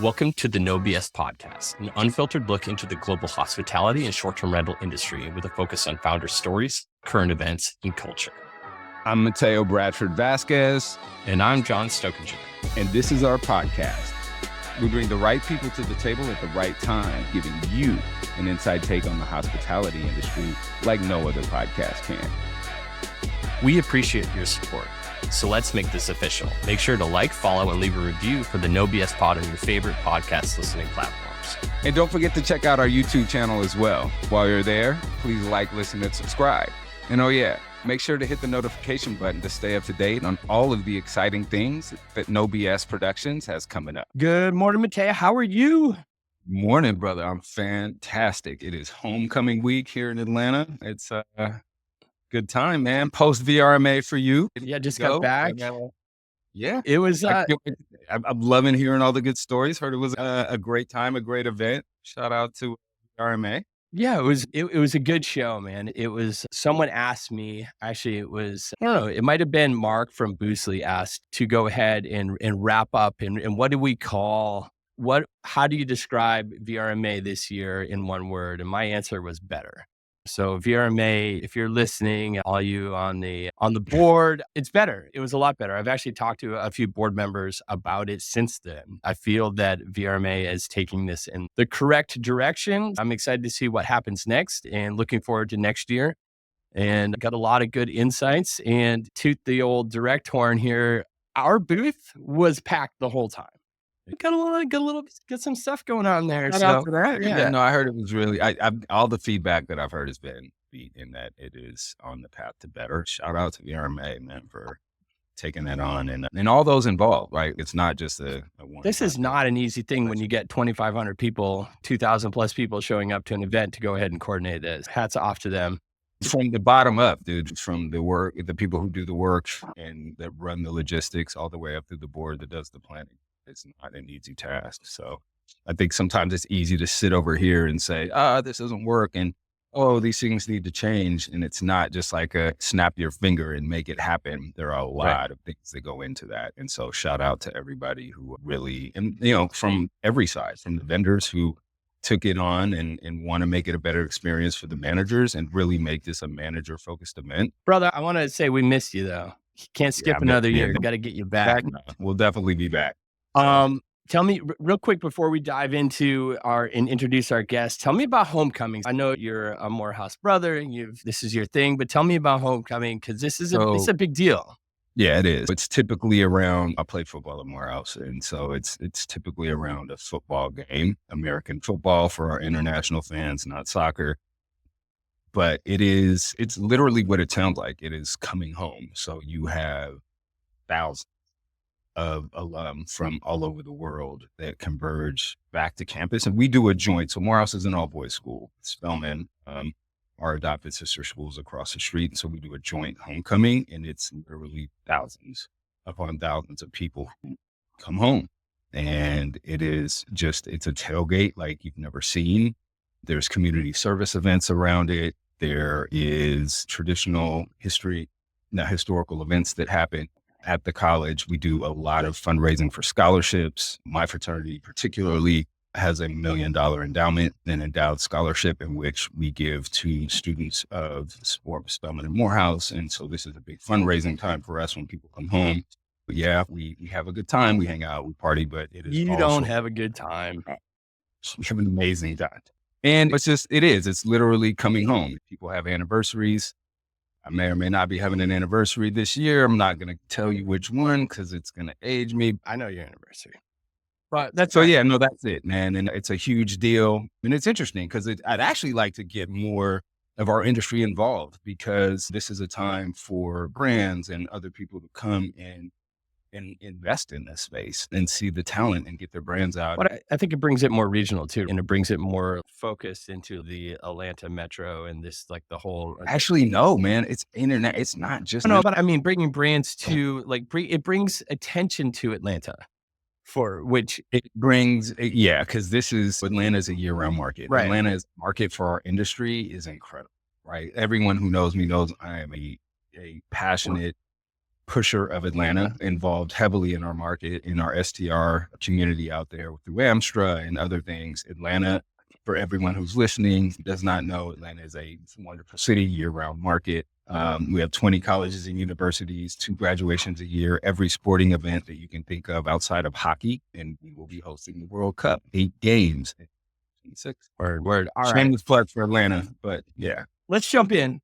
Welcome to the No BS podcast, an unfiltered look into the global hospitality and short-term rental industry with a focus on founder stories, current events, and culture. I'm Mateo Bradford Vasquez. And I'm John Stokinger. And this is our podcast. We bring the right people to the table at the right time, giving you an inside take on the hospitality industry like no other podcast can. We appreciate your support. So let's make this official. Make sure to like, follow, and leave a review for the No BS Pod on your favorite podcast listening platforms. And don't forget to check out our YouTube channel as well. While you're there, please like, listen, and subscribe. And oh yeah, make sure to hit the notification button to stay up to date on all of the exciting things that No BS Productions has coming up. Good morning, Mateo. How are you? Morning, brother. I'm fantastic. It is homecoming week here in Atlanta. It's good time, man. Post-VRMA for you. Yeah, just got back. Yeah. It was... I'm loving hearing all the good stories. Heard it was a great time, a great event. Shout out to VRMA. Yeah, it was a good show, man. It was, someone asked me, actually it was, I don't know, it might've been Mark from Boostly asked to go ahead and wrap up and what do we call, how do you describe VRMA this year in one word? And my answer was better. So VRMA, if you're listening, all you on the board, it's better. It was a lot better. I've actually talked to a few board members about it since then. I feel that VRMA is taking this in the correct direction. I'm excited to see what happens next and looking forward to next year. And got a lot of good insights. And toot the old direct horn here, our booth was packed the whole time. Got some stuff going on there. Shout out to that. Yeah, no, I heard it was really, all the feedback that I've heard has been beat in that it is on the path to better. Shout out to the RMA, man, for taking that on and all those involved, right? It's not just a one. This is not an easy thing when you get 2,500 people, 2,000 plus people showing up to an event to go ahead and coordinate this. Hats off to them. From the bottom up, dude, from the work, the people who do the work and that run the logistics all the way up to the board that does the planning. It's not an easy task. So I think sometimes it's easy to sit over here and say, this doesn't work. And, these things need to change. And it's not just like a snap your finger and make it happen. There are a lot of things that go into that. And so shout out to everybody who really, and from every side, from the vendors who took it on and want to make it a better experience for the managers and really make this a manager focused event. Brother, I want to say we missed you though. Can't skip another year. Got to get you back. We'll definitely be back. Tell me real quick before we dive into and introduce our guest, tell me about homecomings. I know you're a Morehouse brother and this is your thing, but tell me about homecoming because this is it's a big deal. Yeah, it is. It's typically around, I played football at Morehouse. And so it's typically around a football game, American football for our international fans, not soccer. But it's literally what it sounds like. It is coming home. So you have thousands of alum from all over the world that converge back to campus. And we do a joint. So Morehouse is an all-boys school. Spelman, our adopted sister schools across the street. And so we do a joint homecoming, and it's literally thousands upon thousands of people who come home. And it's a tailgate like you've never seen. There's community service events around it. There is traditional historical events that happen at the college. We do a lot of fundraising for scholarships. My fraternity particularly has a $1 million endowment, an endowed scholarship in which we give to students of Spelman and Morehouse. And so this is a big fundraising time for us when people come home. But yeah, we have a good time. We hang out, we party, but it is don't have a good time. We have an amazing time. And it's literally coming home. People have anniversaries. I may or may not be having an anniversary this year. I'm not going to tell you which one because it's going to age me. I know your anniversary. But that's it, man. And it's a huge deal. And it's interesting because I'd actually like to get more of our industry involved because this is a time for brands and other people to come and invest in this space and see the talent and get their brands out. But I think it brings it more regional too. And it brings it more focused into the Atlanta metro and this, like the whole. Actually, no, man, it's internet. It's not just. No, but I mean, bringing brands to it brings attention to Atlanta for which it brings. Yeah. Cause Atlanta is a year round market. Right. Atlanta's market for our industry is incredible, right? Everyone who knows me knows I am a passionate pusher of Atlanta, involved heavily in our market, in our STR community out there through Amstra and other things. Atlanta, for everyone who's listening, does not know, Atlanta is a wonderful city, year-round market. We have 20 colleges and universities, 2 graduations a year, every sporting event that you can think of outside of hockey, and we will be hosting the World Cup, 8 games. 26. Word. All right. Shameless plug for Atlanta, but yeah. Let's jump in.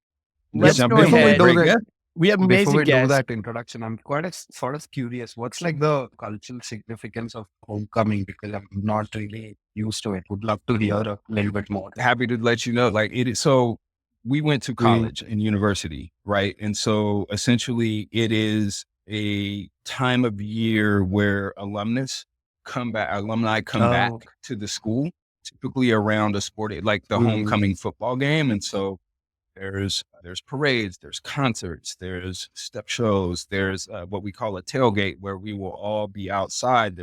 Let's Let's jump go in. Before we ahead. do Great that, guest. We have before amazing we do guests. that introduction, I'm quite sort of curious. What's like the cultural significance of homecoming? Because I'm not really used to it. Would love to hear a little bit more. Happy to let you know, like it is. So we went to college and university, right? And so essentially it is a time of year where alumni come back Oh, to the school, typically around a sport, like the mm, homecoming football game. And so there's parades, there's concerts, there's step shows, there's what we call a tailgate where we will all be outside.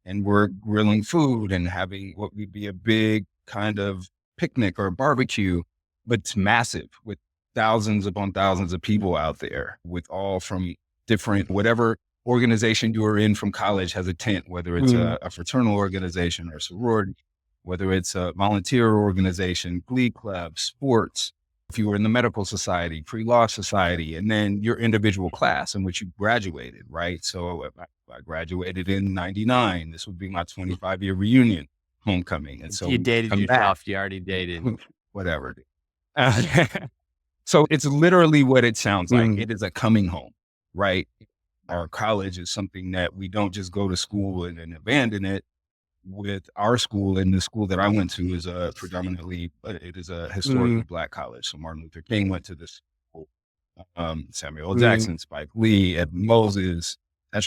And we're grilling food and having what would be a big kind of picnic or barbecue, but it's massive with thousands upon thousands of people out there with all from different, whatever organization you are in from college has a tent, whether it's a fraternal organization or sorority, whether it's a volunteer organization, glee club, sports, if you were in the medical society, pre-law society, and then your individual class in which you graduated, right? So if I graduated in 99, this would be my 25-year reunion homecoming. And so You dated come yourself. back, You already dated. whatever. So it's literally what it sounds like. mm, It is a coming home, right? Our college is something that we don't just go to school and then abandon it. With our school, and the school that I went to is it is a historically mm, Black college. So Martin Luther King went to this school, Samuel L. mm, Jackson, Spike Lee, Ed Moses.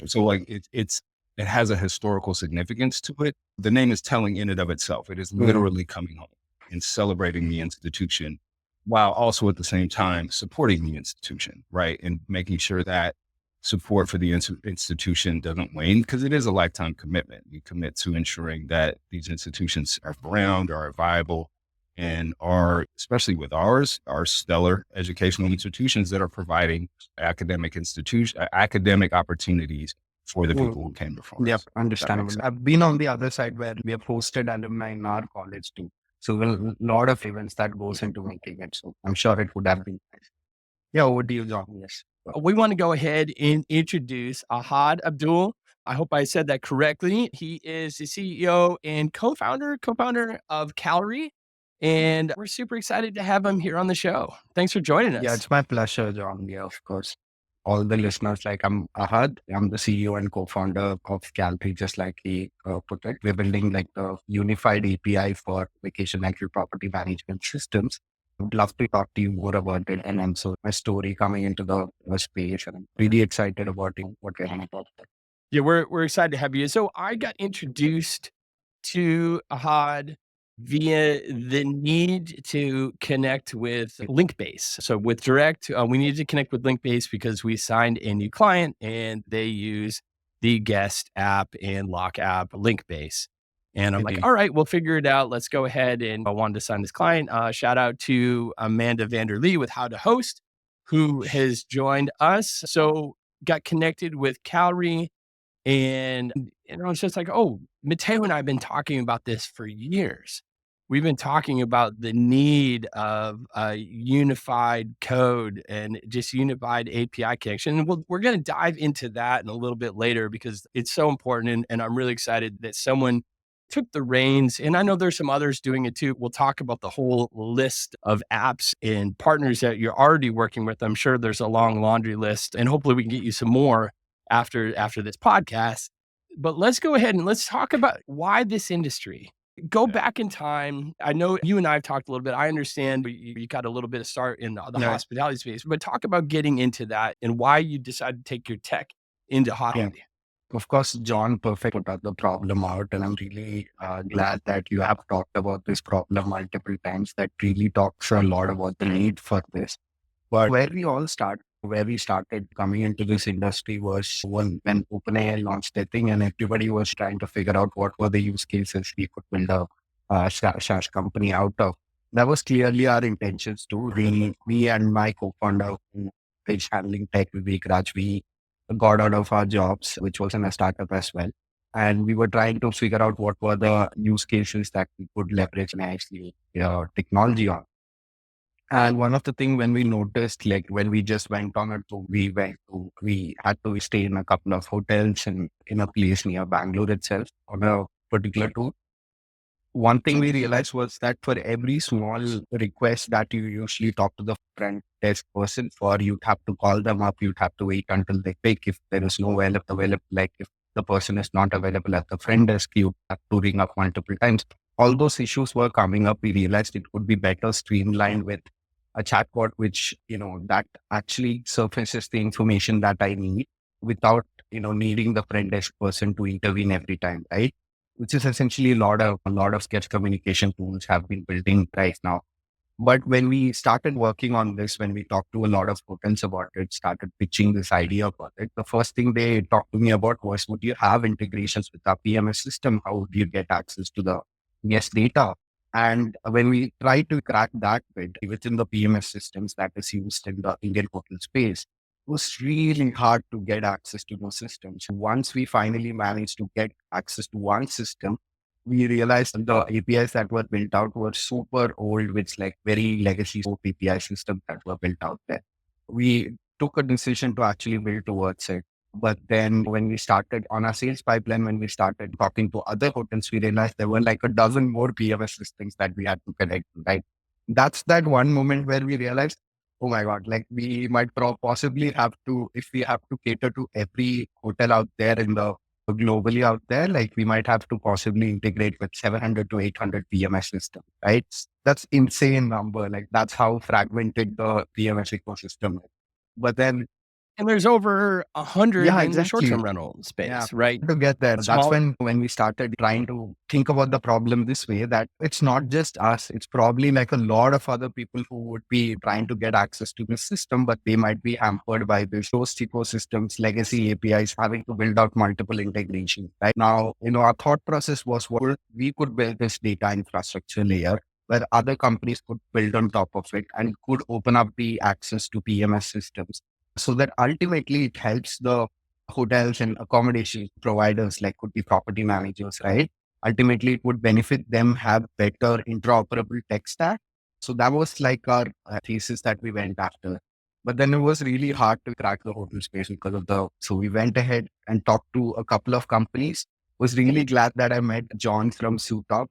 So like it has a historical significance to it. The name is telling in and of itself. It is mm, literally coming home and celebrating the institution while also at the same time supporting the institution, right? And making sure that support for the institution doesn't wane, because it is a lifetime commitment. We commit to ensuring that these institutions are around, are viable, and are, especially with ours, are stellar educational institutions that are providing academic opportunities for the mm. people who came before Yep, us. That makes understandable. sense. I've been on the other side where we have hosted alumni in our college too. So a lot of events that goes into making it. So I'm sure it would have been nice. Yeah, over to you, John. Yes. We want to go ahead and introduce Ahad Abdul. I hope I said that correctly. He is the CEO and co-founder of Calry, and we're super excited to have him here on the show. Thanks for joining Yeah, us. it's my pleasure, John. Yeah, of course. All the listeners, like I'm Ahad. I'm the CEO and co-founder of Calry, just like he put it. We're building like the unified API for vacation rental property management systems. I'd love to talk to you more about it and also my story coming into the space. And I'm really excited about what we're going to talk about. Yeah, we're excited to have you. So I got introduced to Ahad via the need to connect with Linkbase. So with Direct, we needed to connect with Linkbase because we signed a new client and they use the guest app and lock app Linkbase. And I'm like, all right, we'll figure it out. Let's go ahead. And I wanted to sign this client. Shout out to Amanda Vanderlee with How to Host, who has joined us. So got connected with Calry, and it's just like, oh, Mateo and I have been talking about this for years. We've been talking about the need of a unified code and just unified API connection. And we're going to dive into that in a little bit later because it's so important. And I'm really excited that someone took the reins. And I know there's some others doing it too. We'll talk about the whole list of apps and partners that you're already working with. I'm sure there's a long laundry list, and hopefully we can get you some more after this podcast. But let's go ahead and let's talk about why this industry. Go back in time. I know you and I have talked a little bit. I understand you got a little bit of start in the Yeah. hospitality space, but talk about getting into that and why you decided to take your tech into hospitality. Of course, John perfect put out the problem out, and I'm really glad that you have talked about this problem multiple times. That really talks a lot about the need for this. But where we started coming into this industry was when OpenAI launched their thing, and everybody was trying to figure out what were the use cases we could build a SaaS company out of. That was clearly our intentions too. Me and my co-founder, who is handling tech, Vivek Raj, we got out of our jobs, which was in a startup as well. And we were trying to figure out what were the use cases that we could leverage nicely technology on. And one of the things when we noticed, like when we just went on a tour, we had to stay in a couple of hotels and in a place near Bangalore itself on a particular tour. One thing we realized was that for every small request that you usually talk to the front desk person for, you'd have to call them up, you'd have to wait until they pick. If there is no available, like if the person is not available at the front desk, you have to ring up multiple times. All those issues were coming up. We realized it would be better streamlined with a chatbot, which, that actually surfaces the information that I need without, needing the front desk person to intervene every time, right? Which is essentially a lot of sketch communication tools have been building right now. But when we started working on this, when we talked to a lot of hotels about it, started pitching this idea about it, the first thing they talked to me about was, would you have integrations with our PMS system? How would you get access to the guest data? And when we tried to crack that bit within the PMS systems that is used in the Indian hotel space, it was really hard to get access to those systems. Once we finally managed to get access to one system, we realized the APIs that were built out were super old, with like very legacy API systems that were built out there. We took a decision to actually build towards it. But then when we started on our sales pipeline, when we started talking to other hotels, we realized there were like a dozen more PMS systems that we had to connect to, right? That's that one moment where we realized, oh my God, like we might possibly have to, if we have to cater to every hotel out there in the globally out there, like we might have to possibly integrate with 700 to 800 PMS system, right? That's insane number. Like that's how fragmented the PMS ecosystem is. But then, And there's over 100 yeah, in the exactly. short-term rental Yeah, space, right? to get there. That's Small. when we started trying to think about the problem this way, that it's not just us. It's probably like a lot of other people who would be trying to get access to the system, but they might be hampered by the closed ecosystems, legacy APIs, having to build out multiple integrations. Right now, our thought process was, well, we could build this data infrastructure layer where other companies could build on top of it and could open up the access to PMS systems, so that ultimately it helps the hotels and accommodation providers, like could be property managers, right? Ultimately, it would benefit them have better interoperable tech stack. So that was like our thesis that we went after. But then it was really hard to crack the hotel space because of so we went ahead and talked to a couple of companies. Was really glad that I met John from Suitop.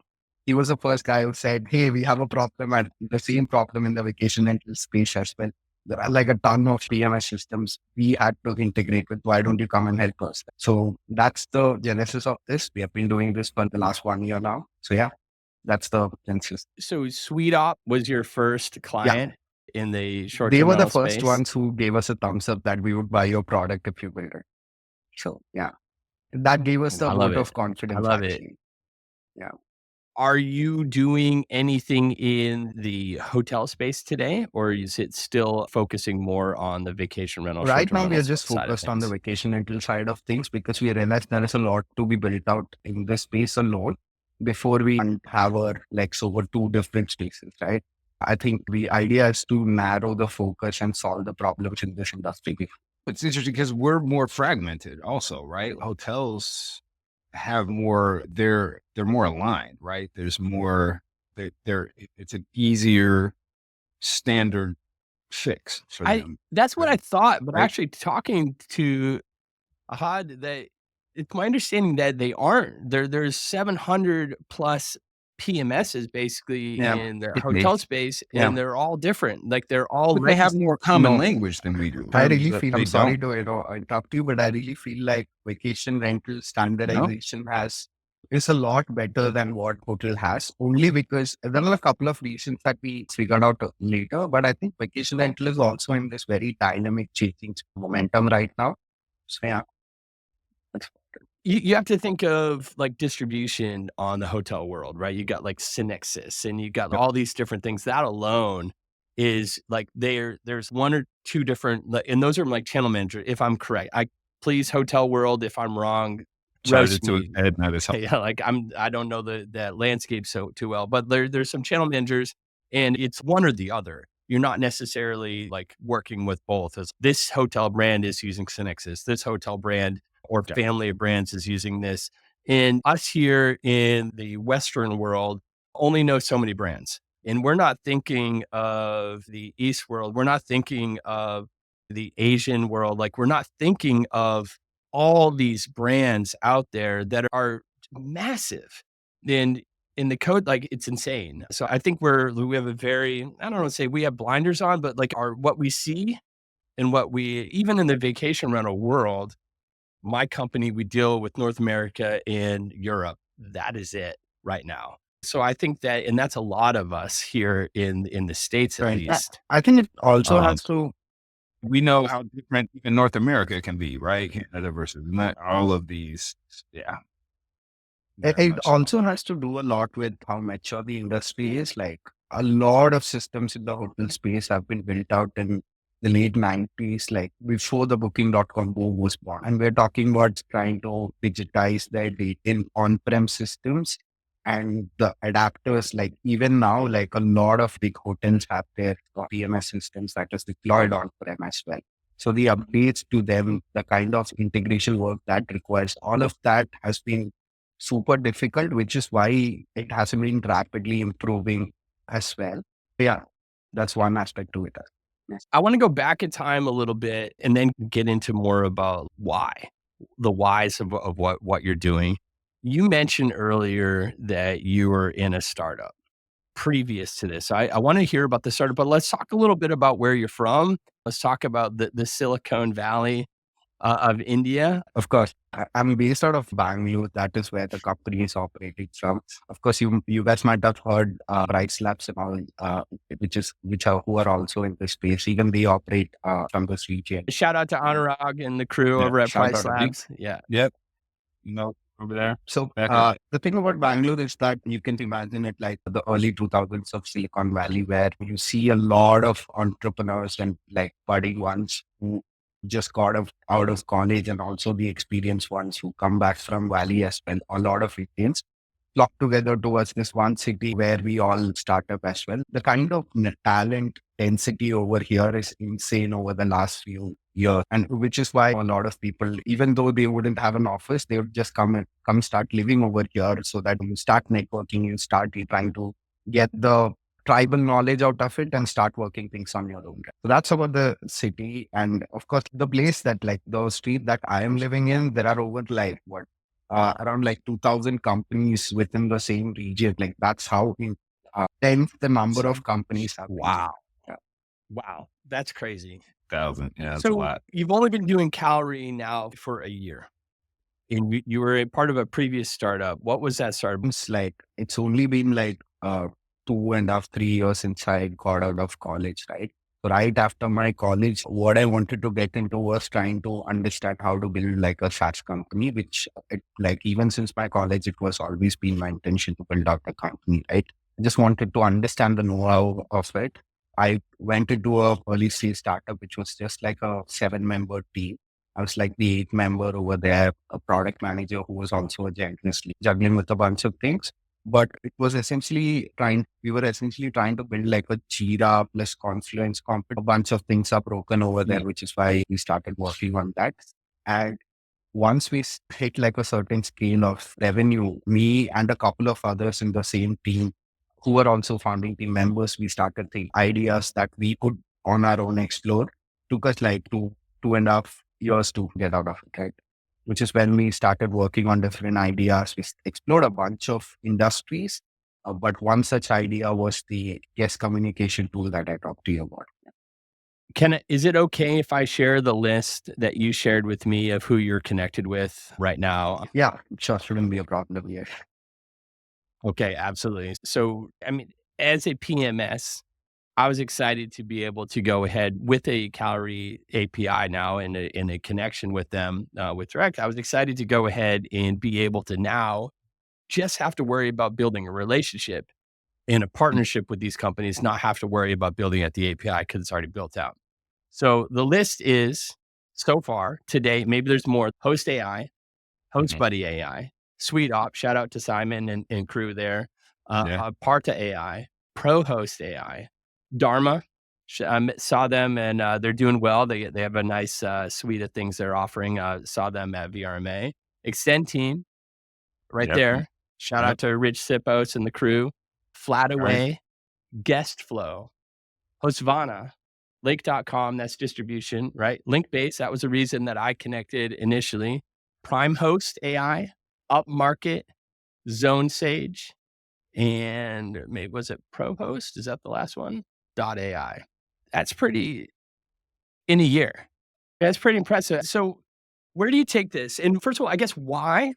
He was the first guy who said, hey, we have a problem, and the same problem in the vacation rental space as well. There are like a ton of PMS systems we had to integrate with. Why don't you come and help us? So that's the genesis of this. We have been doing this for the last 1 year now. So yeah, that's the genesis. So SweetOp was your first Yeah, client in the they short-term were the rental first space? ones who gave us a thumbs up that we would buy your product if you build it. So yeah, that gave us a I love vote it. of I confidence love it. actually. Yeah. Are you doing anything in the hotel space today, or is it still focusing more on the vacation rental, Right short-term now, we rental are just side of focused on the things? vacation rental side of things because we realized there is a lot to be built out in this space alone before we have our legs over two different spaces, right? I think the idea is to narrow the focus and solve the problems in this industry. It's interesting because we're more fragmented also, right? Hotels have more, they're more aligned, right? There's more, it's an easier standard fix for them, That's what I thought, but right? actually talking to Ahad, that it's my understanding that they aren't. There's 700 plus PMSs basically Yeah, in the definitely. hotel space, Yeah. and they're all different. Like they're all But they have legacy. more common No, language than we do. I really That feel, they I'm sorry don't. to interrupt you, but I really feel like vacation rental No, standardization is a lot better than what hotel has, only because there are a couple of reasons that we figured out later. But I think vacation rental is also in this very dynamic changing momentum right now. So yeah, that's You have to think of like distribution on the hotel world, right? You got like Synexis and you got Yep. all these different things. That alone is like there's one or two different, and those are like channel manager. If I'm correct, please hotel world. If I'm wrong, Charge it roast to his me. head, not his heart. Yeah, like I don't know the that landscape so too well, but there's some channel managers, and it's one or the other. you're not necessarily like working with both. As this hotel brand is using Synexis, this hotel brand or family of brands is using this. And us here in the Western world only know so many brands. And we're not thinking of the East world. We're not thinking of the Asian world. Like we're not thinking of all these brands out there that are massive. And in the code, like it's insane. So I think we have a very, I don't want to say we have blinders on, but like what we see and what we, even in the vacation rental world, my company, we deal with North America and Europe. That is it right now. So I think that, and that's a lot of us here in the States, at Right. least. I think it also Um, has to. we know how different even North America can be, right? Canada versus not all of these. Yeah. It, Very it much so. also has to do a lot with how mature the industry is. Like a lot of systems in the hotel space have been built out in the late 90s, like before the booking.com boom was born. And we're talking about trying to digitize their data in on-prem systems and the adapters. Like even now, like a lot of big hotels have their PMS systems that is deployed on-prem as well. So the updates to them, the kind of integration work that requires, all of that has been super difficult, which is why it hasn't been rapidly improving as well. Yeah, that's one aspect to it. Yes. I want to go back in time a little bit and then get into more about the whys of what you're doing. You mentioned earlier that you were in a startup previous to this. I want to hear about the startup, but let's talk a little bit about where you're from. Let's talk about the Silicon Valley of India. Of course, I'm based out of Bangalore. That is where the company is operating from. Of course, you guys might have heard Rice Labs and all, who are also in this space. Even they operate from this region. Shout out to Anurag and the crew Yeah, over at shout Price out to them. Labs. Yeah. Yep. Over there. So Back the thing about Bangalore is that you can imagine it like the early 2000s of Silicon Valley, where you see a lot of entrepreneurs and like budding ones who just got out of college, and also the experienced ones who come back from Valley as well. A lot of Indians flock together towards this one city where we all start up as well. The kind of talent density over here is insane over the last few years, and which is why a lot of people, even though they wouldn't have an office, they would just come start living over here, so that you start networking, you start trying to get the tribal knowledge out of it and start working things on your own. So that's about the city. And of course, the place that like the street that I am living in, there are over like around like 2000 companies within the same region. Like that's how dense the number of companies have been. Wow. Yeah. Wow. That's crazy. 1,000. Yeah, that's a So lot. you've only been doing Calry now for a year. And you were a part of a previous startup. What was that startup? It's like, it's only been like 2.5, 3 years since I got out of college, right? So right after my college, what I wanted to get into was trying to understand how to build like a SaaS company, which like even since my college, it was always been my intention to build out a company, right? I just wanted to understand the know-how of it. I went into a early stage startup, which was just like a 7-member team. I was like the 8th member over there, a product manager who was also a generalist, juggling with a bunch of things. But it was we were essentially trying to build like a Jira plus Confluence a bunch of things are broken over there, which is why we started working on that. And once we hit like a certain scale of revenue, me and a couple of others in the same team who were also founding team members, we started the ideas that we could on our own explore. Took us like 2.5 years to get out of it, right? Which is when we started working on different ideas. We explored a bunch of industries, but one such idea was the guest communication tool that I talked to you about. Is it okay if I share the list that you shared with me of who you're connected with right now? Yeah, sure. Shouldn't be a problem. Yeah. Okay, absolutely. So, I mean, as a PMS, I was excited to be able to go ahead with a Calry API now in a connection with them with Direct. I was excited to go ahead and be able to now just have to worry about building a relationship in a partnership with these companies, not have to worry about building at the API because it's already built out. So the list is so far today, maybe there's more. Host AI, Host Buddy AI, Sweet Op, shout out to Simon and crew there, Parta AI, Pro Host AI, Dharma, Saw them and they're doing well. They have a nice suite of things they're offering. Saw them at VRMA. Extend team right Yep. there. Shout Yep. out to Rich Sipos and the crew. Flat Right. Away, Guest Flow, Hostvana, Lake.com, that's distribution, right? Linkbase, that was the reason that I connected initially. Prime Host AI, Upmarket, Zone Sage, and maybe was it ProHost? Is that the last one? .ai. That's pretty in a year. That's pretty impressive. So where do you take this? And first of all, I guess why?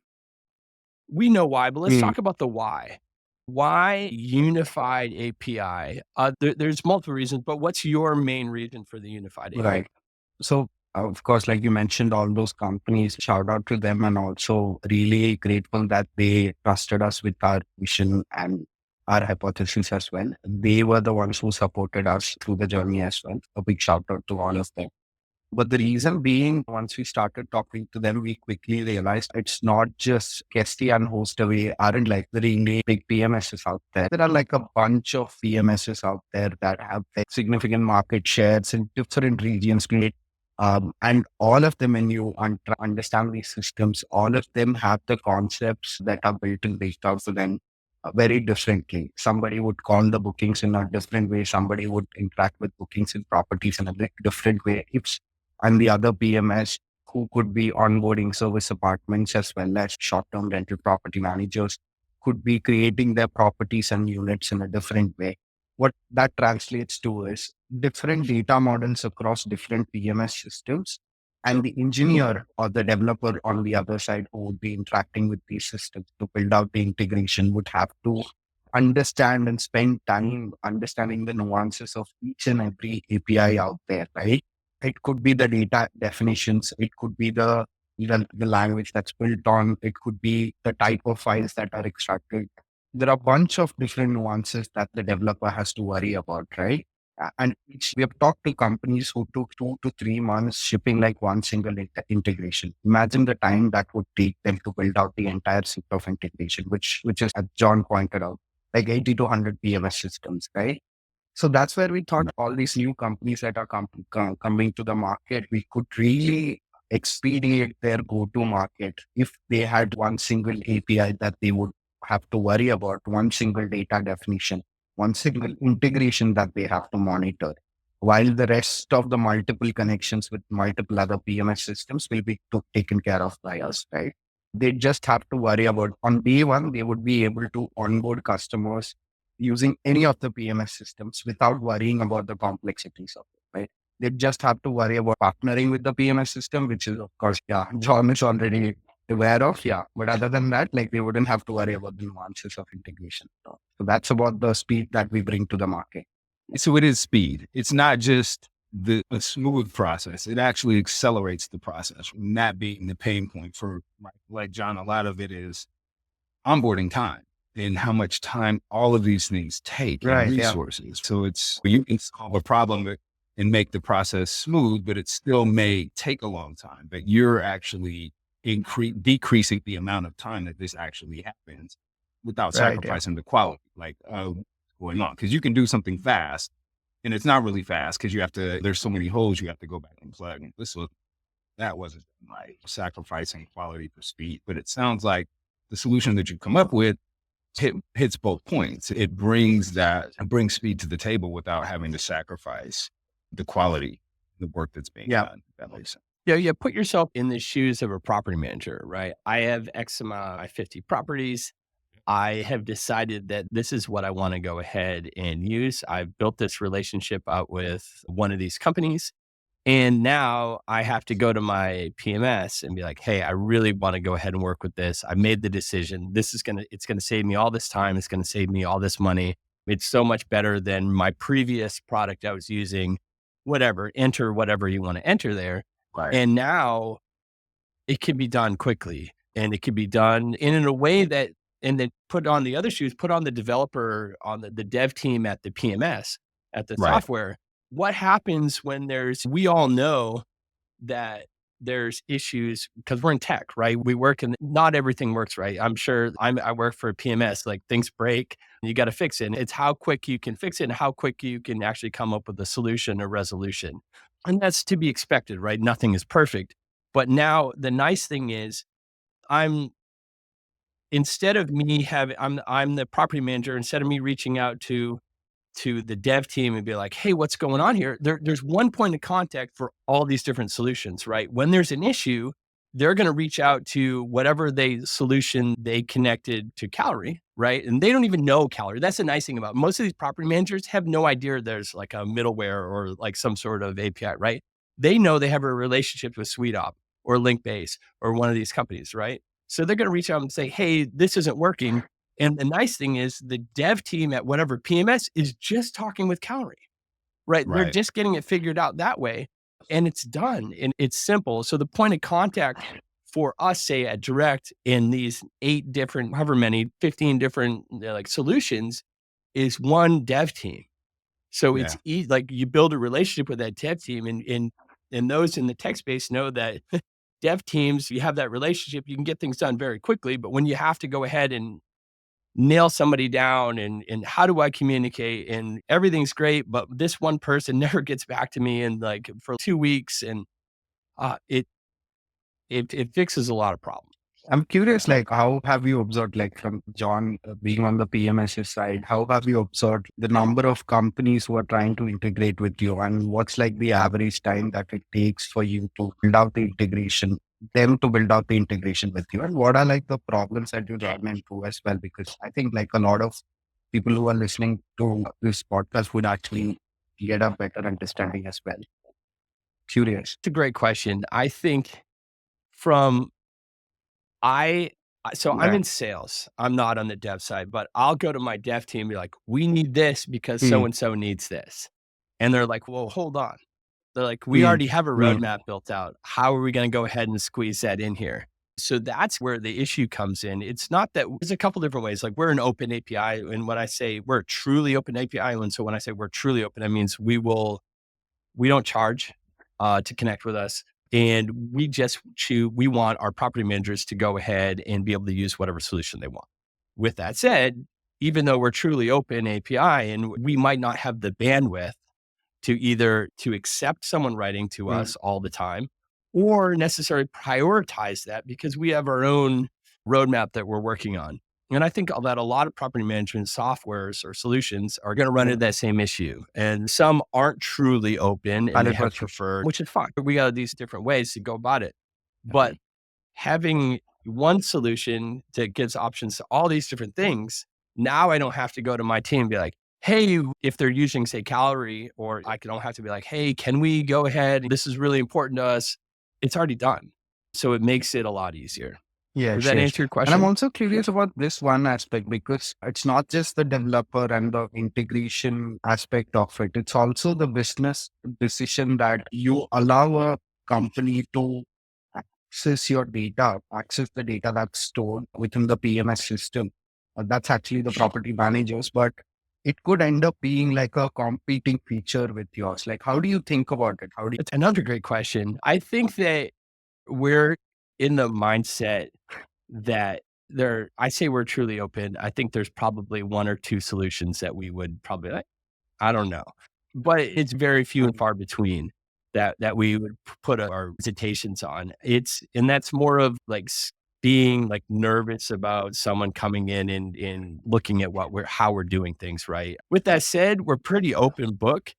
We know why, but let's Mm, talk about the why. Why unified API? There's multiple reasons, but what's your main reason for the unified API? right. So, of course, like you mentioned, all those companies, shout out to them, and also really grateful that they trusted us with our vision and our hypothesis as well. They were the ones who supported us through the journey as well. A big shout out to all of them. But the reason being, once we started talking to them, we quickly realized it's not just Kesty and Hostaway aren't like the really big PMSs out there. There are like a bunch of PMSs out there that have like significant market shares in different regions. And all of them, when you understand these systems, all of them have the concepts that are built in data for them very differently. Somebody would call the bookings in a different way. Somebody would interact with bookings and properties in a different way. And the other PMS who could be onboarding service apartments as well as short-term rental property managers could be creating their properties and units in a different way. What that translates to is different data models across different PMS systems. And the engineer or the developer on the other side who would be interacting with these systems to build out the integration would have to understand and spend time understanding the nuances of each and every API out there, right? It could be the data definitions. It could be the language that's built on. It could be the type of files that are extracted. There are a bunch of different nuances that the developer has to worry about, right? And we have talked to companies who took 2 to 3 months shipping like one single integration. Imagine the time that would take them to build out the entire suite of integration, which is, as John pointed out, like 80 to 100 PMS systems, right? So that's where we thought all these new companies that are coming to the market, we could really expedite their go-to market if they had one single API that they would have to worry about, one single data definition, one single integration that they have to monitor, while the rest of the multiple connections with multiple other PMS systems will be taken care of by us, right? They just have to worry about on day one, they would be able to onboard customers using any of the PMS systems without worrying about the complexities of it, right? They just have to worry about partnering with the PMS system, which is, of course, John is already aware of, But other than that, like they wouldn't have to worry about the nuances of integration. So that's about the speed that we bring to the market. So it is speed. It's not just a smooth process. It actually accelerates the process. And that being the pain point for, like John, a lot of it is onboarding time and how much time all of these things take and resources. So you can solve a problem and make the process smooth, but it still may take a long time. But you're actually decreasing the amount of time that this actually happens without sacrificing the quality, going on. Because you can do something fast, and it's not really fast because there's so many holes you have to go back and plug. And that wasn't like sacrificing quality for speed. But it sounds like the solution that you come up with hits both points. It brings speed to the table without having to sacrifice the quality, the work that's being done. That makes sense. Yeah. Put yourself in the shoes of a property manager, right? I have X amount, I have 50 properties. I have decided that this is what I want to go ahead and use. I've built this relationship out with one of these companies. And now I have to go to my PMS and be like, hey, I really want to go ahead and work with this. I made the decision. It's going to save me all this time. It's going to save me all this money. It's so much better than my previous product I was using, enter whatever you want to enter there. Right. And now it can be done quickly and it can be done in a way that, and then put on the other shoes, put on the developer, on the dev team at the PMS, at the software. What happens when we all know that there's issues because we're in tech, right? We work and not everything works right. I'm sure I work for a PMS, like things break, you got to fix it. And it's how quick you can fix it and how quick you can actually come up with a solution or resolution. And that's to be expected, right? Nothing is perfect. But now the nice thing is I'm instead of me having I'm the property manager, instead of me reaching out to the dev team and be like, hey, what's going on here? There's one point of contact for all these different solutions, right? When there's an issue, they're going to reach out to whatever solution they connected to Calry, right? And they don't even know Calry. That's the nice thing about it. Most of these property managers have no idea there's like a middleware or like some sort of API, right? They know they have a relationship with SuiteOp or Linkbase or one of these companies, right? So they're going to reach out and say, hey, this isn't working. And the nice thing is the dev team at whatever PMS is just talking with Calry, right? They're Right. just getting it figured out that way and it's done and it's simple. So the point of contact for us, say at Direct in these 8 different, however many, 15 different like solutions is one dev team. So it's Yeah. like you build a relationship with that dev team and those in the tech space know that dev teams, you have that relationship, you can get things done very quickly. But when you have to go ahead and nail somebody down and how do I communicate and everything's great, but this one person never gets back to me and like for 2 weeks and it fixes a lot of problems. I'm curious, like, how have you observed, like, from John being on the PMS side, how have you observed the number of companies who are trying to integrate with you? And what's like the average time that it takes for you to build out the integration, them to build out the integration with you? And what are like the problems that you run into as well? Because I think like a lot of people who are listening to this podcast would actually get a better understanding as well. Curious. It's a great question. I think from I so I'm Yeah. in sales. I'm not on the dev side, but I'll go to my dev team and be like, "We need this because so Mm, and so needs this." And they're like, "Well, hold on." They're like, "We mm, already have a mm, roadmap built out. How are we going to go ahead and squeeze that in here?" So that's where the issue comes in. It's not that there's a couple different ways. Like we're an open API. And when I say we're a truly open API, and so when I say we're truly open, that means we don't charge to connect with us. And we want our property managers to go ahead and be able to use whatever solution they want. With that said, even though we're truly open API and we might not have the bandwidth to either to accept someone writing to mm. us all the time or necessarily prioritize that because we have our own roadmap that we're working on. And I think that a lot of property management softwares or solutions are going to run into that same issue. And some aren't truly open and they have 100%. preferred, which is fine. We got these different ways to go about it. But having one solution that gives options to all these different things, now I don't have to go to my team and be like, hey, if they're using, say, Calry, or I don't have to be like, hey, can we go ahead? This is really important to us. It's already done. So it makes it a lot easier. Does Yes, that yes. answer your And I'm question? also curious about this one aspect because it's not just the developer and the integration aspect of it. It's also the business decision that you allow a company to access the data that's stored within the PMS system. That's actually the property managers, but it could end up being like a competing feature with yours. Like, how do you think about it? How do It's another great question. I think that we're in the mindset that I say we're truly open. I think there's probably 1 or 2 solutions that we would probably like, I don't know, but it's very few and far between that we would put our hesitations on. And that's more of like being like nervous about someone coming in and looking at how we're doing things, right? With that said, we're pretty open book.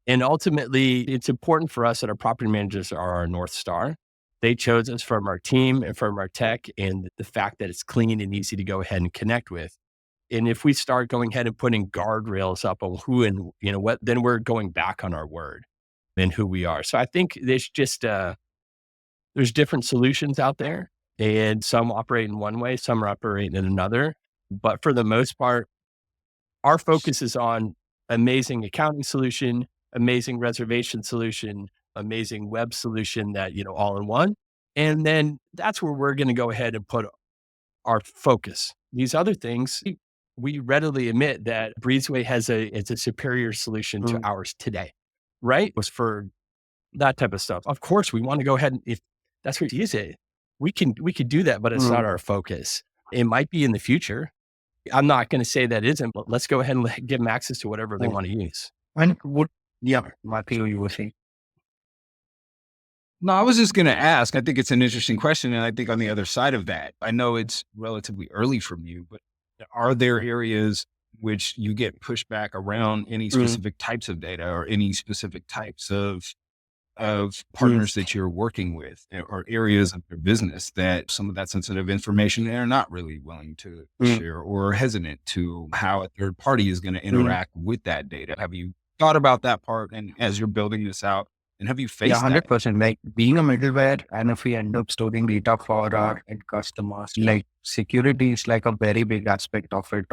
And ultimately, it's important for us that our property managers are our North Star. They chose us from our team and from our tech and the fact that it's clean and easy to go ahead and connect with. And if we start going ahead and putting guardrails up on who and what, then we're going back on our word and who we are. So I think there's different solutions out there and some operate in one way, some are operating in another. But for the most part, our focus is on amazing accounting solution, amazing reservation solution, amazing web solution that, all in one. And then that's where we're going to go ahead and put our focus. These other things, we readily admit that Breezeway it's a superior solution to you? ours today, right? Was for that type of stuff. Of course, we want to go ahead and That's where you use it. We can do that, but it's not our focus. It might be in the future. I'm not going to say that isn't, but let's go ahead and give them access to whatever they want to use. And yeah, Matthew, you were saying. No, I was just going to ask. I think it's an interesting question. And I think on the other side of that, I know it's relatively early from you, but are there areas which you get pushback around any specific types of data or any specific types of partners that you're working with or areas of your business that some of that sensitive information they're not really willing to share or hesitant to how a third party is going to interact with that data? Have you thought about that part and as you're building this out? And have you Yeah, faced that? 100%. Like being a middleware, and if we end up storing data for our end customers, like security is like a very big aspect of it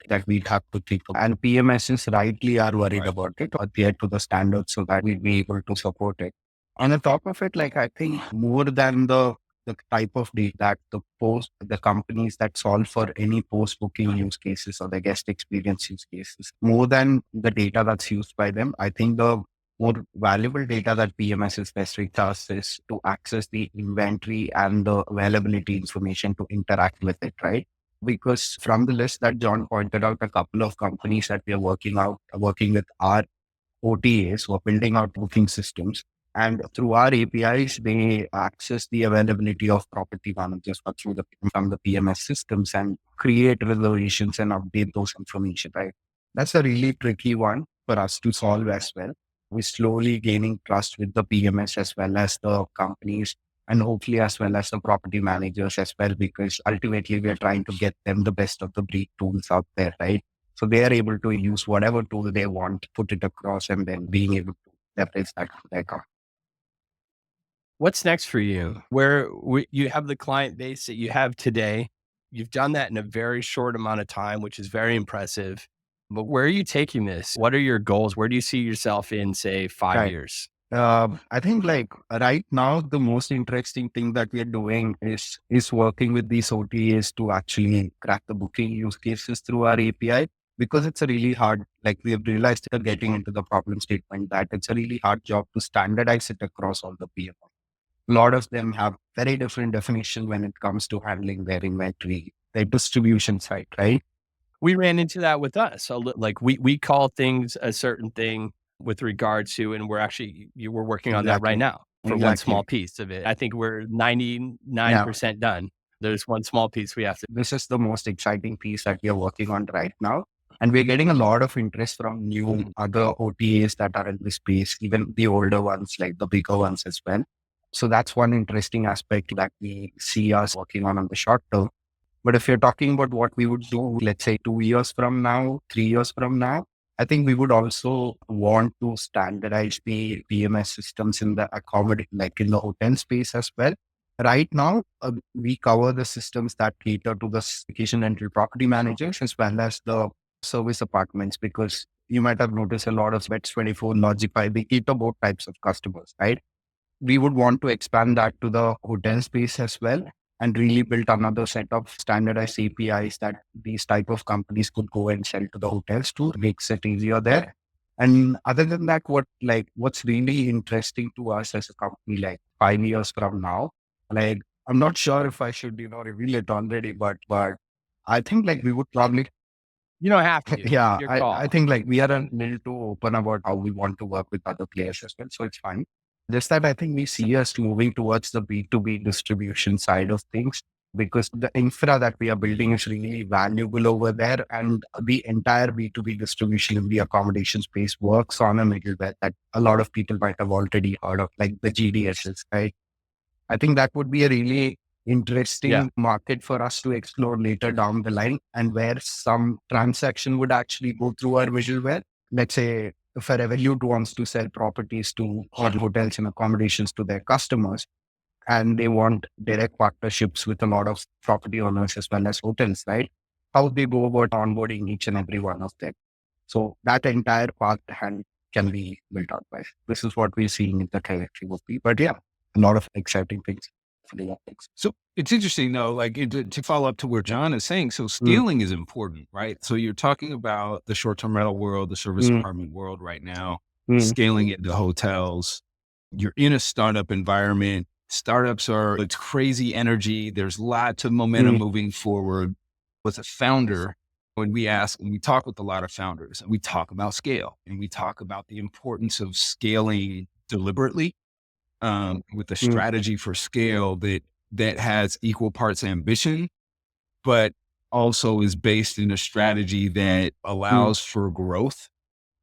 that we have to think of. And PMSs rightly are worried about it, adhere to the standards so that we'll be able to support it. On the top of it, like I think more than the type of data that the companies that solve for any post booking use cases or the guest experience use cases, more than the data that's used by them, I think the more valuable data that PMS is restrict us is to access the inventory and the availability information to interact with it, right? Because from the list that John pointed out, a couple of companies that we are working with are OTAs who are building out booking systems. And through our APIs, they access the availability of property managers from the PMS systems and create reservations and update those information, right? That's a really tricky one for us to solve as well. We're slowly gaining trust with the PMS as well as the companies and hopefully as well as the property managers as well, because ultimately we're trying to get them the best of the breed tools out there, right? So they are able to use whatever tool they want, put it across, and then being able to leverage that for their company. What's next for you? You have the client base that you have today. You've done that in a very short amount of time, which is very impressive. But where are you taking this? What are your goals? Where do you see yourself in, say, 5 years? I think like right now, the most interesting thing that we are doing is working with these OTAs to actually crack the booking use cases through our API, because it's a really hard, like we have realized getting into the problem statement that it's a really hard job to standardize it across all the PMO. A lot of them have very different definition when it comes to handling their inventory, their distribution side, right? We ran into that with us. So like we call things a certain thing with regard to, and we're working on that right now for one small piece of it. I think we're 99% done. There's one small piece we have to. This is the most exciting piece that we are working on right now. And we're getting a lot of interest from new other OTAs that are in this space, even the older ones, like the bigger ones as well. So that's one interesting aspect that we see us working on the short term. But if you're talking about what we would do, let's say 2 years from now, 3 years from now, I think we would also want to standardize the PMS systems in the like in the hotel space as well. Right now, we cover the systems that cater to the vacation rental property managers as well as the service apartments, because you might have noticed a lot of Beds24, Logify, they cater both types of customers, right? We would want to expand that to the hotel space as well and really build another set of standardized APIs that these type of companies could go and sell to the hotels to, makes it easier there. And other than that, what's really interesting to us as a company, like 5 years from now, like I'm not sure if I should, reveal it already, but I think like we would probably. You don't have to. Yeah, Your call. I think like we are a little too open about how we want to work with other players as well. So it's fine. Just that I think we see us moving towards the B2B distribution side of things, because the infra that we are building is really valuable over there. And the entire B2B distribution in the accommodation space works on a middleware that a lot of people might have already heard of, like the GDSs, right? I think that would be a really interesting market for us to explore later down the line, and where some transaction would actually go through our middleware. Let's say if a Revolut wants to sell properties to or hotels and accommodations to their customers, and they want direct partnerships with a lot of property owners as well as hotels, right? How they go about onboarding each and every one of them. So that entire path can be built out by. This is what we're seeing in the trajectory would be. But yeah, a lot of exciting things. So it's interesting though, like to follow up to where John is saying, so scaling is important, right? So you're talking about the short-term rental world, the service apartment world right now, scaling it to hotels. You're in a startup environment. Startups it's crazy energy. There's lots of momentum moving forward. With a founder, when we talk with a lot of founders, and we talk about scale, and we talk about the importance of scaling deliberately, with a strategy for scale that has equal parts ambition, but also is based in a strategy that allows for growth,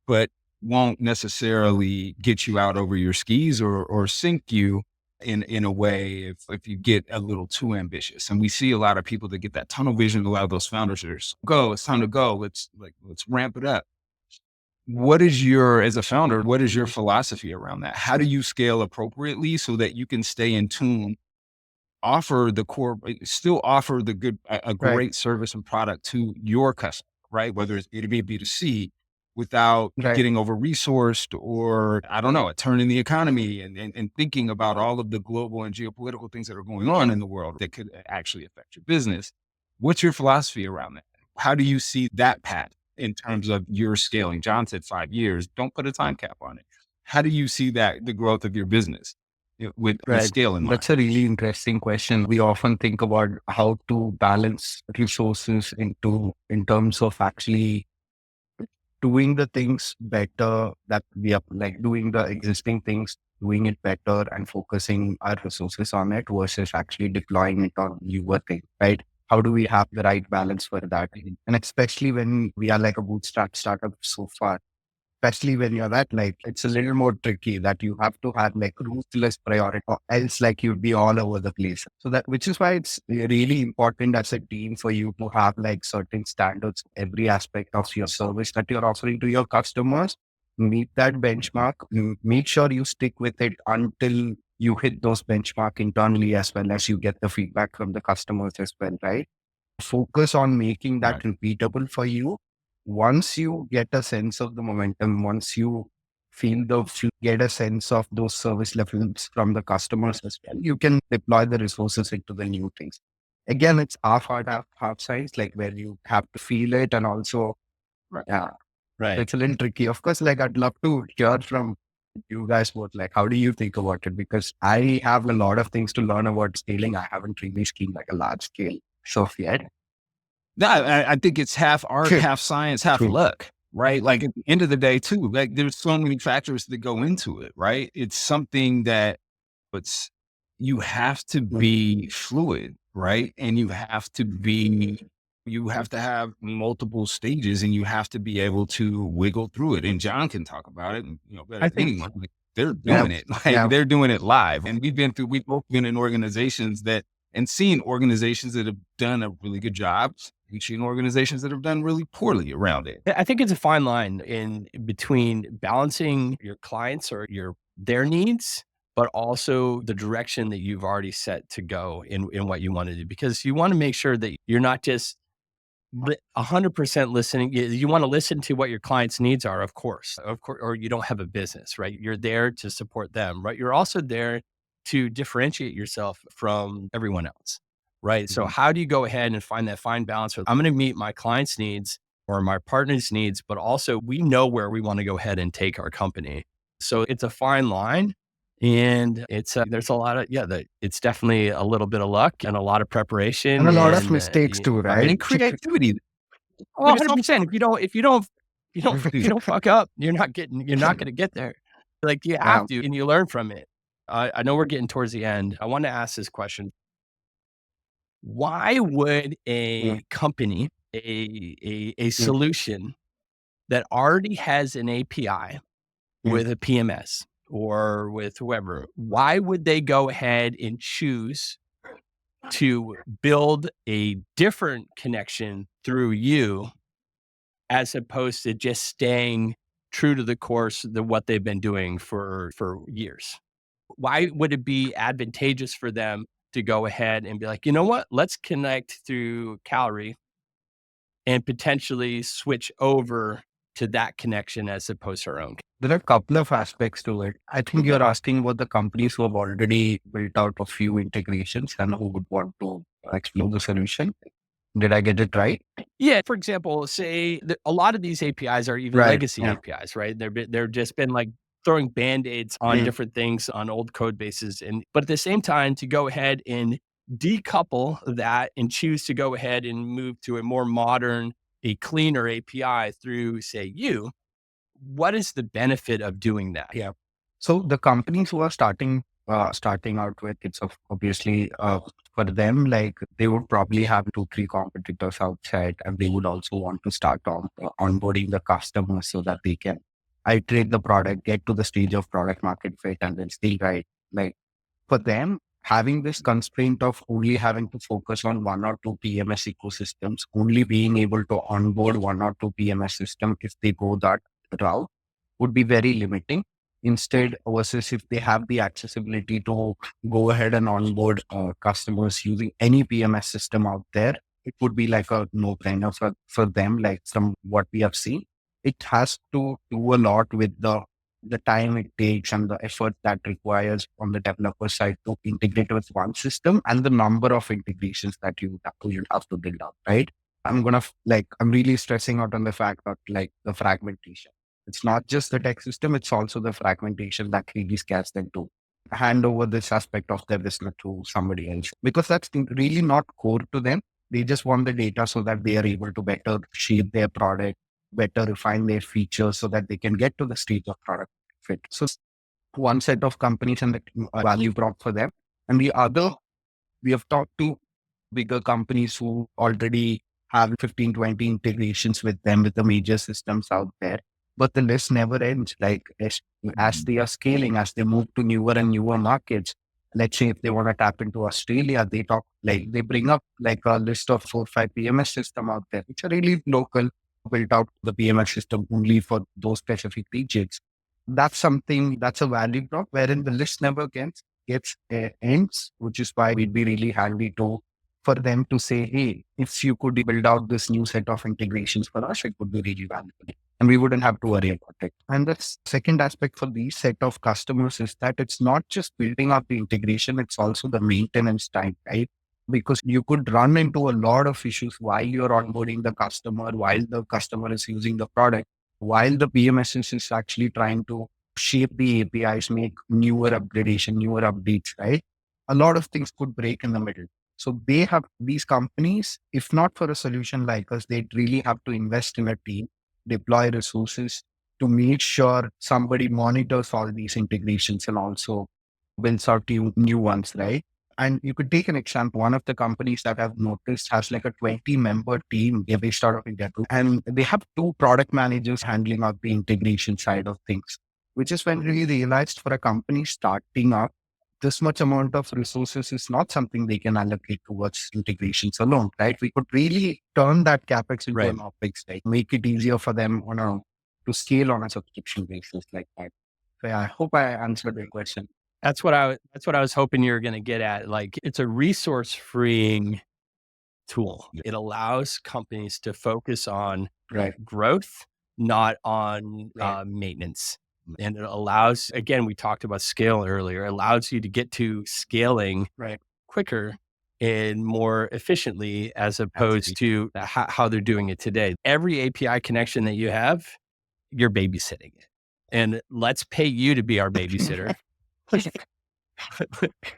but won't necessarily get you out over your skis or sink you in a way if you get a little too ambitious. And we see a lot of people that get that tunnel vision. A lot of those founders are it's time to go. Let's ramp it up. As a founder, what is your philosophy around that? How do you scale appropriately so that you can stay in tune, offer the core, still offer a great service and product to your customer, right? Whether it's B2B, B2C, without getting over resourced or, I don't know, turning the economy and thinking about all of the global and geopolitical things that are going on in the world that could actually affect your business. What's your philosophy around that? How do you see that path in terms of your scaling? John said 5 years. Don't put a time cap on it. How do you see the growth of your business with scale in mind? That's a really interesting question. We often think about how to balance resources in terms of actually doing the things better that we are like doing the existing things, doing it better and focusing our resources on it versus actually deploying it on newer things, right? How do we have the right balance for that? And especially when we are like a bootstrap startup so far, especially when you're that, like, it's a little more tricky that you have to have like ruthless priority or else like you'd be all over the place. So which is why it's really important as a team for you to have like certain standards, every aspect of your service that you're offering to your customers, meet that benchmark, make sure you stick with it until you hit those benchmark internally as well as you get the feedback from the customers as well, right? Focus on making that repeatable for you. Once you get a sense of the momentum, once you get a sense of those service levels from the customers as well, you can deploy the resources into the new things. Again, it's half hard, half science, like where you have to feel it and also, it's a little tricky. Of course, like I'd love to hear from you guys both, like, how do you think about it? Because I have a lot of things to learn about scaling. I haven't really scaled like a large scale stuff yet. No, I think it's half art, half science, half luck, right? Like at the end of the day too, like there's so many factors that go into it, right? It's something that you have to be fluid, right? And you have to have multiple stages and you have to be able to wiggle through it. And John can talk about it, and better than anyone. Like, they're doing it. They're doing it live. And we've both been in organizations and seen organizations that have done a really good job, reaching organizations that have done really poorly around it. I think it's a fine line in between balancing your clients or their needs, but also the direction that you've already set to go in what you want to do, because you want to make sure that you're not just 100% listening. You want to listen to what your clients' needs are, of course, or you don't have a business, right? You're there to support them, right? You're also there to differentiate yourself from everyone else, right? So how do you go ahead and find that fine balance? I'm going to meet my clients' needs or my partner's needs, but also we know where we want to go ahead and take our company. So it's a fine line. And there's a lot of, it's definitely a little bit of luck and a lot of preparation. And a lot of mistakes too, right? And creativity. Oh, 100%. If you don't fuck up, you're not going to get there. Like you have to, and you learn from it. I know we're getting towards the end. I want to ask this question. Why would a company, a solution that already has an API with a PMS or with whoever, why would they go ahead and choose to build a different connection through you as opposed to just staying true to the course of what they've been doing for years? Why would it be advantageous for them to go ahead and be like, you know what, let's connect through Calry and potentially switch over to that connection as opposed to our own? There are a couple of aspects to it. I think you're asking about the companies who have already built out a few integrations and who would want to explore the solution. Did I get it right? Yeah. For example, say a lot of these APIs are even legacy APIs, right? They're just been like throwing band-aids on different things on old code bases. But at the same time, to go ahead and decouple that and choose to go ahead and move to a more modern, a cleaner API through, say, you, what is the benefit of doing that? Yeah. So the companies who are starting out with, it's obviously for them, like they would probably have 2, 3 competitors outside, and they would also want to start on onboarding the customers so that they can iterate the product, get to the stage of product market fit, and then still right. Like for them, having this constraint of only having to focus on 1 or 2 PMS ecosystems, only being able to onboard 1 or 2 PMS system if they go that route would be very limiting. Instead, versus if they have the accessibility to go ahead and onboard customers using any PMS system out there, it would be like a no-brainer for them. Like from what we have seen, it has to do a lot with the time it takes and the effort that requires on the developer side to integrate with one system and the number of integrations that you'd have to build up, right? I'm really stressing out on the fact that like the fragmentation. It's not just the tech system, it's also the fragmentation that really scares them to hand over this aspect of their business to somebody else because that's really not core to them. They just want the data so that they are able to better shape their product, better refine their features so that they can get to the stage of product fit. So one set of companies and the value prop for them. And the other, we have talked to bigger companies who already have 15, 20 integrations with them, with the major systems out there. But the list never ends. Like as they are scaling, as they move to newer and newer markets, let's say if they want to tap into Australia, they bring up like a list of 4 or 5 PMS system out there, which are really local, built out the PMS system only for those specific regions. That's a value prop wherein the list never gets ends, which is why it'd be really handy for them to say, hey, if you could build out this new set of integrations for us, it would be really valuable. And we wouldn't have to worry about it. And the second aspect for these set of customers is that it's not just building up the integration, it's also the maintenance time, right? Because you could run into a lot of issues while you're onboarding the customer, while the customer is using the product, while the PMS is actually trying to shape the APIs, make newer upgradation, newer updates, right? A lot of things could break in the middle. So they have these companies, if not for a solution like us, they'd really have to invest in a team, deploy resources to make sure somebody monitors all these integrations and also builds out new ones, right? And you could take an example. One of the companies that I've noticed has like a 20-member team. They're based out of India too. And they have 2 product managers handling out the integration side of things, which is when we realized for a company starting up, this much amount of resources is not something they can allocate towards integrations alone, right? We could really turn that CapEx into an OpEx, right? Make it easier for them to scale on a subscription basis like that. So yeah, I hope I answered your question. That's what I was hoping you were going to get at. Like it's a resource freeing tool. It allows companies to focus on growth, not on maintenance. And it allows, again, we talked about scale earlier, allows you to get to scaling quicker and more efficiently as opposed to how they're doing it today. Every API connection that you have, you're babysitting it. And let's pay you to be our babysitter.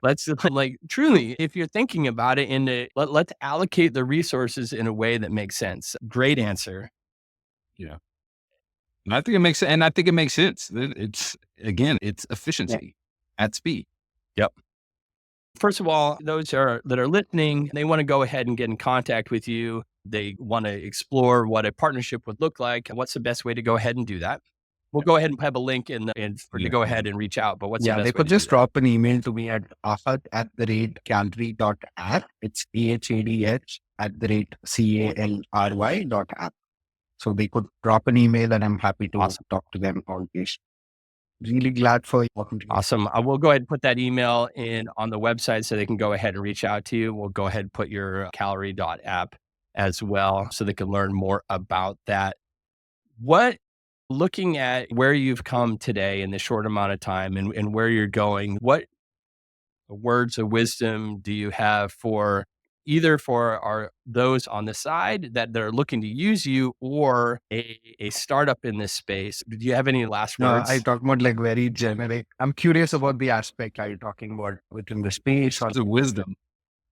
Let's like truly, if you're thinking about it let's allocate the resources in a way that makes sense. Great answer. Yeah. And I think it makes sense. It's efficiency at speed. Yep. First of all, those that are listening, they want to go ahead and get in contact with you. They want to explore what a partnership would look like. What's the best way to go ahead and do that? We'll go ahead and have a link to go ahead and reach out. But what's the best way? They could just drop an email to me at ahadh@calry.app. It's ahadh@calry.app. So they could drop an email and I'm happy to talk to them always. Really glad for you. Awesome. I will go ahead and put that email in on the website so they can go ahead and reach out to you. We'll go ahead and put your Calry.app as well so they can learn more about that. Looking at where you've come today in this short amount of time and where you're going, what words of wisdom do you have for either for those on the side that they're looking to use you or a startup in this space. Do you have any last No, I words? talk about like very generic. I'm curious about the aspect. Are you talking about within the space or It's a wisdom.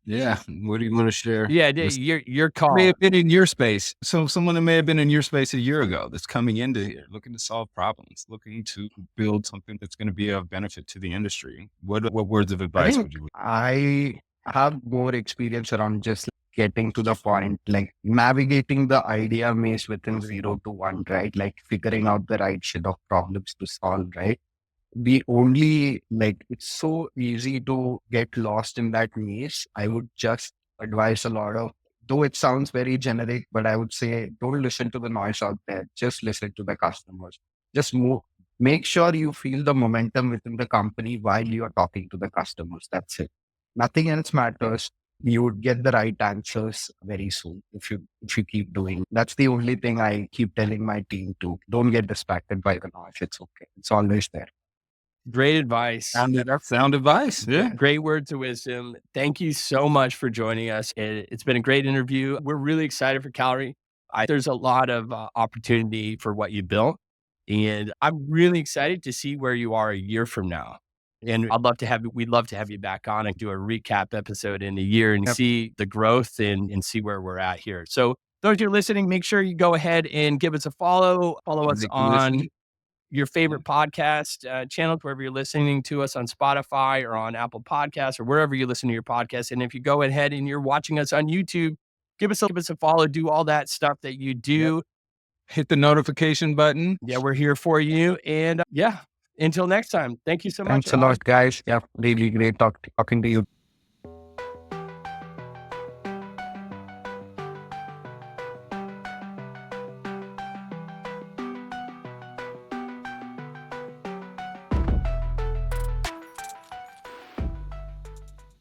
Yeah. What do you want to share? Yeah, This your may call. have been in your space. So someone that may have been in your space a year ago that's coming into here, looking to solve problems, looking to build something that's going to be of benefit to the industry. What words of I advice think would you? I have more experience around just getting to the point, like navigating the idea maze within 0 to 1, right? Like figuring out the right set of problems to solve, right? The only, like, it's so easy to get lost in that maze. I would just advise a lot of, though it sounds very generic, but I would say don't listen to the noise out there. Just listen to the customers. Just move. Make sure you feel the momentum within the company while you are talking to the customers. That's it. Nothing else matters. You would get the right answers very soon if you keep doing. That's the only thing I keep telling my team to. Don't get distracted by the noise. It's okay. It's always there. Great advice. Sound advice. Yeah. Great words of wisdom. Thank you so much for joining us. It's been a great interview. We're really excited for Calry. There's a lot of opportunity for what you built. And I'm really excited to see where you are a year from now. And we'd love to have you back on and do a recap episode in a year and Yep. see the growth and see where we're at here. So those who are listening, make sure you go ahead and give us a follow. Follow us on your favorite podcast channels, wherever you're listening to us on Spotify or on Apple Podcasts or wherever you listen to your podcast. And if you go ahead and you're watching us on YouTube, give us a follow, do all that stuff that you do. Yep. Hit the notification button. Yeah, we're here for you. And until next time, thank you so much. Thanks a lot, guys. Yeah, really great talking to you.